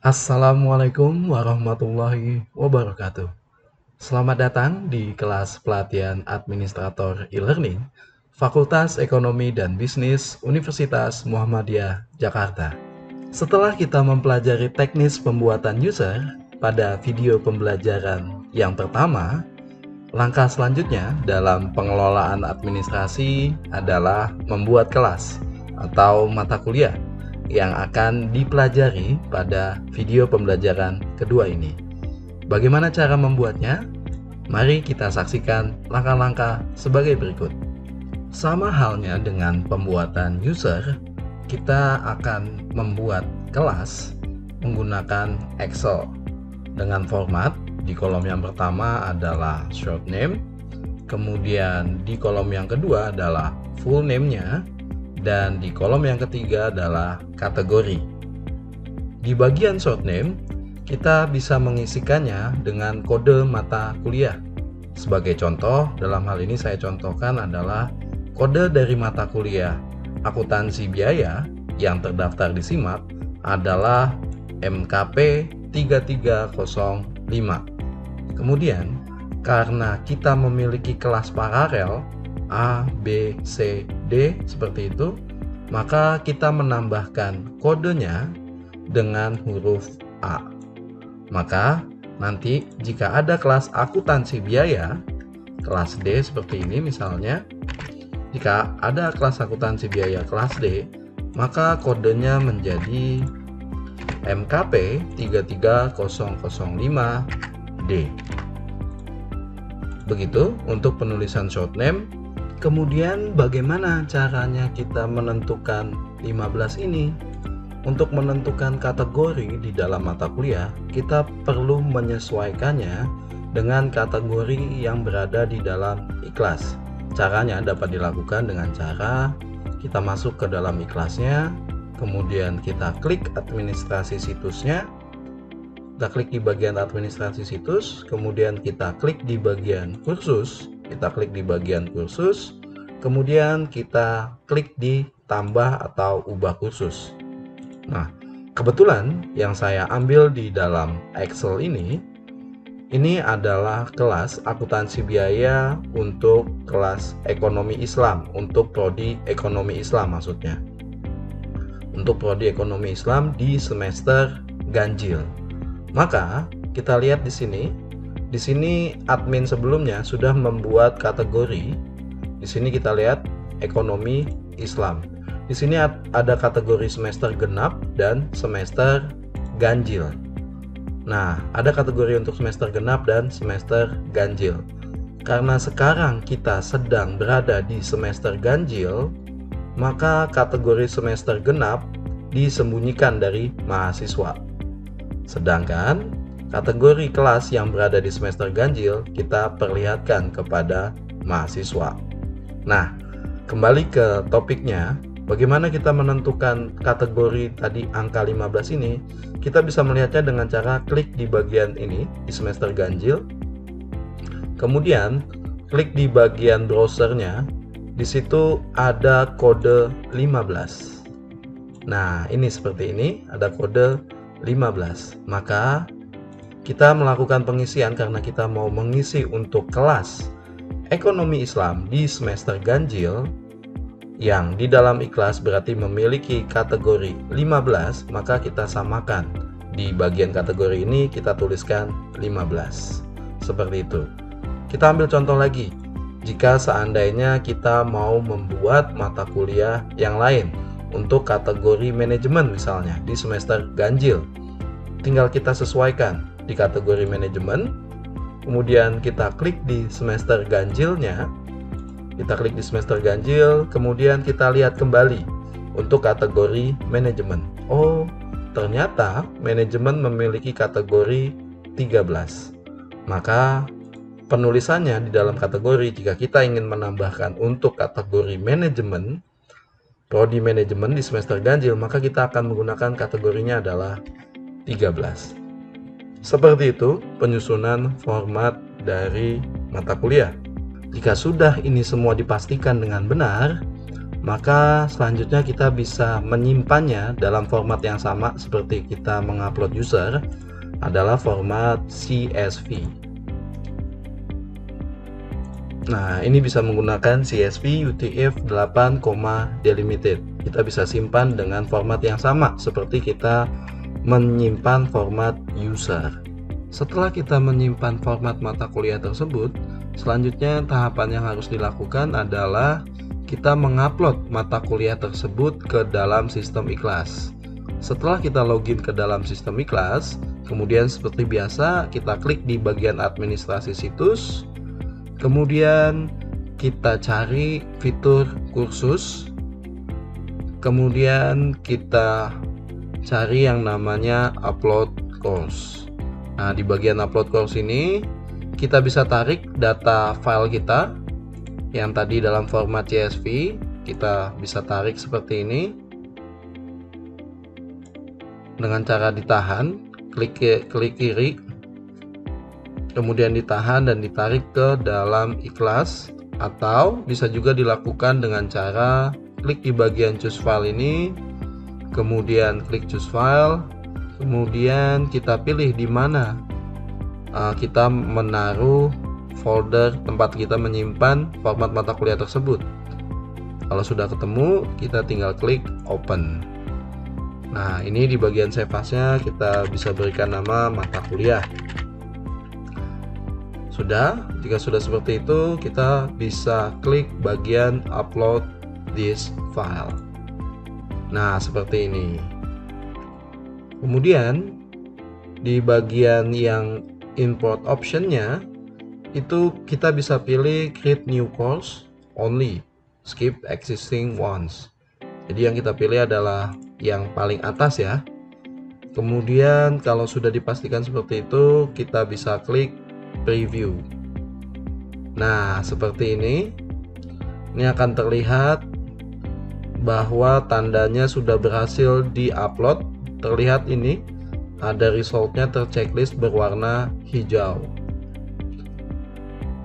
Assalamualaikum warahmatullahi wabarakatuh. Selamat datang di kelas pelatihan Administrator e-learning Fakultas Ekonomi dan Bisnis Universitas Muhammadiyah Jakarta. Setelah kita mempelajari teknis pembuatan user pada video pembelajaran yang pertama, langkah selanjutnya dalam pengelolaan administrasi adalah membuat kelas atau mata kuliah yang akan dipelajari pada video pembelajaran kedua ini. Bagaimana cara membuatnya? Mari kita saksikan langkah-langkah sebagai berikut. Sama halnya dengan pembuatan user, kita akan membuat kelas menggunakan Excel dengan format di kolom yang pertama adalah short name, kemudian di kolom yang kedua adalah full name-nya, dan di kolom yang ketiga adalah kategori. Di bagian short name, kita bisa mengisikannya dengan kode mata kuliah. Sebagai contoh, dalam hal ini saya contohkan adalah kode dari mata kuliah akuntansi biaya yang terdaftar di SIMAK adalah MKP 3305. Kemudian, karena kita memiliki kelas paralel A, B, C, D seperti itu, maka kita menambahkan kodenya dengan huruf A. Maka nanti jika ada kelas akuntansi biaya, kelas D seperti ini misalnya, jika ada kelas akuntansi biaya kelas D, maka kodenya menjadi MKP 33005D. Begitu untuk penulisan short name. Kemudian bagaimana caranya kita menentukan 15 ini? Untuk menentukan kategori di dalam mata kuliah, kita perlu menyesuaikannya dengan kategori yang berada di dalam ikhlas. Caranya dapat dilakukan dengan cara kita masuk ke dalam ikhlasnya, kemudian kita klik administrasi situsnya, kita klik di bagian administrasi situs, kemudian kita klik di bagian kursus, kemudian kita klik di tambah atau ubah kursus. Nah, kebetulan yang saya ambil di dalam Excel ini adalah kelas akuntansi biaya untuk kelas ekonomi Islam, untuk prodi ekonomi Islam maksudnya. Untuk prodi ekonomi Islam di semester ganjil. Maka kita lihat di sini. Di sini admin sebelumnya sudah membuat kategori. Di sini kita lihat ekonomi Islam. Di sini ada kategori semester genap dan semester ganjil. Nah, ada kategori untuk semester genap dan semester ganjil. Karena sekarang kita sedang berada di semester ganjil, maka kategori semester genap disembunyikan dari mahasiswa. Sedangkan kategori kelas yang berada di semester ganjil kita perlihatkan kepada mahasiswa. Nah, kembali ke topiknya, bagaimana kita menentukan kategori tadi angka 15 ini? Kita bisa melihatnya dengan cara klik di bagian ini di semester ganjil. Kemudian klik di bagian browsernya. Di situ ada kode 15. Nah, ini seperti ini, ada kode 15. Maka kita melakukan pengisian karena kita mau mengisi untuk kelas ekonomi Islam di semester ganjil yang di dalam ikhlas berarti memiliki kategori 15, maka kita samakan. Di bagian kategori ini kita tuliskan 15. Seperti itu. Kita ambil contoh lagi. Jika seandainya kita mau membuat mata kuliah yang lain untuk kategori manajemen misalnya di semester ganjil, tinggal kita sesuaikan di kategori manajemen, kemudian kita klik di semester ganjilnya, kemudian kita lihat kembali untuk kategori manajemen. Oh, ternyata manajemen memiliki kategori 13. Maka penulisannya di dalam kategori, jika kita ingin menambahkan untuk kategori manajemen, prodi manajemen di semester ganjil, maka kita akan menggunakan kategorinya adalah 13. Seperti itu penyusunan format dari mata kuliah. Jika sudah ini semua dipastikan dengan benar, Maka selanjutnya kita bisa menyimpannya dalam format yang sama seperti kita mengupload user, adalah format CSV. Nah, ini bisa menggunakan CSV UTF-8, delimited. Kita bisa simpan dengan format yang sama seperti kita menyimpan format user. Setelah kita menyimpan format mata kuliah tersebut, selanjutnya tahapan yang harus dilakukan adalah kita mengupload mata kuliah tersebut ke dalam sistem iKlas. Setelah kita login ke dalam sistem iKlas, kemudian seperti biasa kita klik di bagian administrasi situs, kemudian kita cari fitur kursus, kemudian kita cari yang namanya upload course. Nah, di bagian upload course ini kita bisa tarik data file kita yang tadi dalam format CSV, kita bisa tarik seperti ini dengan cara ditahan, klik kiri, kemudian ditahan dan ditarik ke dalam iKlas, atau bisa juga dilakukan dengan cara klik di bagian choose file ini, kemudian klik choose file, kemudian kita pilih di mana kita menaruh folder tempat kita menyimpan format mata kuliah tersebut. Kalau sudah ketemu, kita tinggal klik open. Nah, ini di bagian save as-nya kita bisa berikan nama mata kuliah. Jika sudah seperti itu, kita bisa klik bagian upload this file. Nah, seperti ini. Kemudian di bagian yang import option-nya itu kita bisa pilih create new course only, skip existing ones. Jadi yang kita pilih adalah yang paling atas ya. Kemudian kalau sudah dipastikan seperti itu, kita bisa klik preview. Nah, seperti ini. Ini akan terlihat bahwa tandanya sudah berhasil di-upload. Terlihat ini ada resultnya terchecklist berwarna hijau.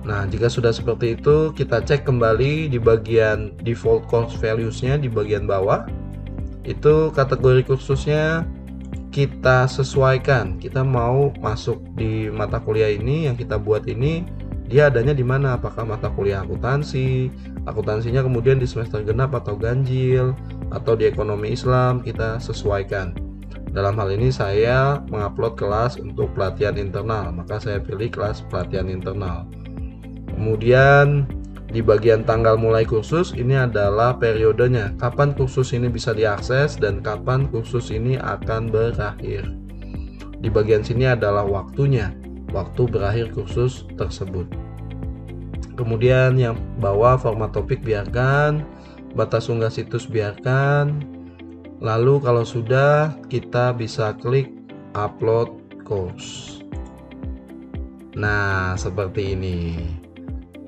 Nah, jika sudah seperti itu, kita cek kembali di bagian default course values-nya di bagian bawah. Itu kategori kursusnya kita sesuaikan. Kita mau masuk di mata kuliah ini yang kita buat ini, dia adanya di mana? Apakah mata kuliah akuntansi? Akuntansinya kemudian di semester genap atau ganjil, atau di ekonomi Islam, kita sesuaikan. Dalam hal ini saya mengupload kelas untuk pelatihan internal, maka saya pilih kelas pelatihan internal. Kemudian di bagian tanggal mulai kursus, ini adalah periodenya, kapan kursus ini bisa diakses dan kapan kursus ini akan berakhir. Di bagian sini adalah waktunya, waktu berakhir kursus tersebut. Kemudian yang bawah format topik biarkan, batas unggah situs biarkan. Lalu kalau sudah, kita bisa klik upload course. Nah, seperti ini.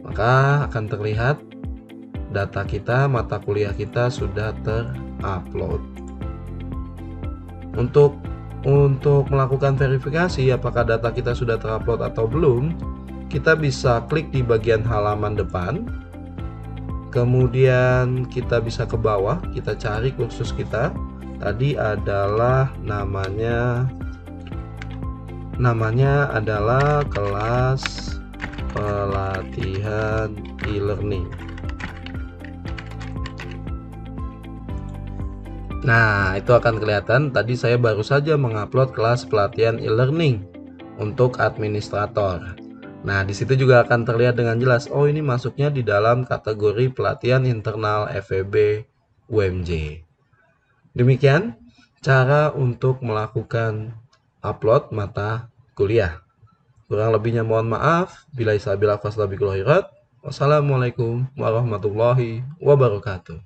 Maka akan terlihat data kita, mata kuliah kita sudah terupload. Untuk melakukan verifikasi apakah data kita sudah terupload atau belum, kita bisa klik di bagian halaman depan. Kemudian kita bisa ke bawah, kita cari kursus kita. Tadi adalah namanya adalah kelas pelatihan e-learning. Nah, itu akan kelihatan tadi saya baru saja mengupload kelas pelatihan e-learning untuk administrator. Nah, di situ juga akan terlihat dengan jelas, oh ini masuknya di dalam kategori pelatihan internal FEB UMJ. Demikian cara untuk melakukan upload mata kuliah. Kurang lebihnya mohon maaf. Billahi taufiq wal hidayah. Wassalamualaikum warahmatullahi wabarakatuh.